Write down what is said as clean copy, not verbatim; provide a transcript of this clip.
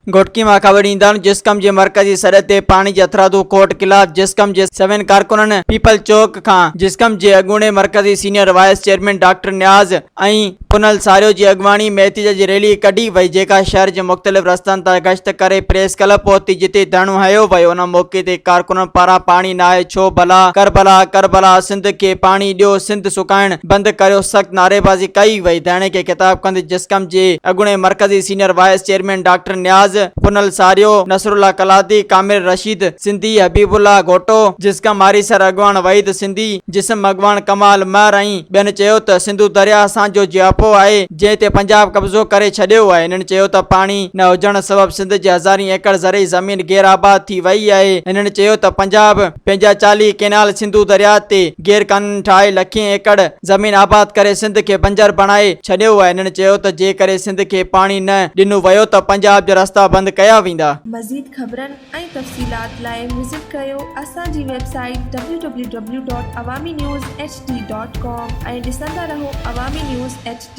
घोटकी में खबर ईंदड़ जिस्कम के मरकजी सड़क ते पानी के अथरादू कोर्ट खिलाफ जिस्कम के 7 कारकुनन पीपल चौक का जिस्कम के अगूणे मरकजी सीनियर वाइस चेयरमैन डॉक्टर न्याज ऐं पुनल सारियो की अगवानी में एहतिजाज जी रैली कढी वई, जेका शहर के मुख्तलिफ रस्तन तां गश्त करे प्रेस क्लब पहुती, जिते धरणो हयो वियो। उन मौके ते कारकुनन पारां पानी ना आहे छो भला, करबला करबला, सिंध के पानी ॾियो, सिंध सुकाइण बंद करियो, सख्त नारेबाजी कई वई। धरणे के खिताब कंदे जिस्कम के अगूणे मरकजी senior vice chairman doctor Niaz, Punal Sario, Nasrullah Kalati, Qamir Rashid Sindhi, Habibullah Ghoto, JSQM आरीसर अगवान वहीद सिंधी, जिस्म अगवान कमाल मर ऐं ॿियनि चयो त सिंधु दरिया असांजो जियापो आहे जंहिं ते पंजाब कब्ज़ो करे छॾियो आहे। इन्हनि चयो त पाणी न हुजण सबब सिंध जे 1000 एकड़ ज़रई ज़मीन गैर आबाद थी वई आहे। इन्हनि चयो त पंजाब पंहिंजा 40 केनाल सिंधु दरिया ते गैर कानून ठाहे लखें एकड़ ज़मीन आबाद करे सिंध खे बंजर बणाए छॾियो आहे। इन्हनि चयो त जेकरे सिंध खे पाणी न ॾिनो वियो त पंजाब जा रस्ता बंद कया वेंदा। मज़ीद ख़बरनि ऐं तफ़सीलात लाइ विज़िट कयो असांजी वेबसाइट www.awamiNewsHD.com ऐं ॾिसंदा रहो अवामी न्यूज़ HD।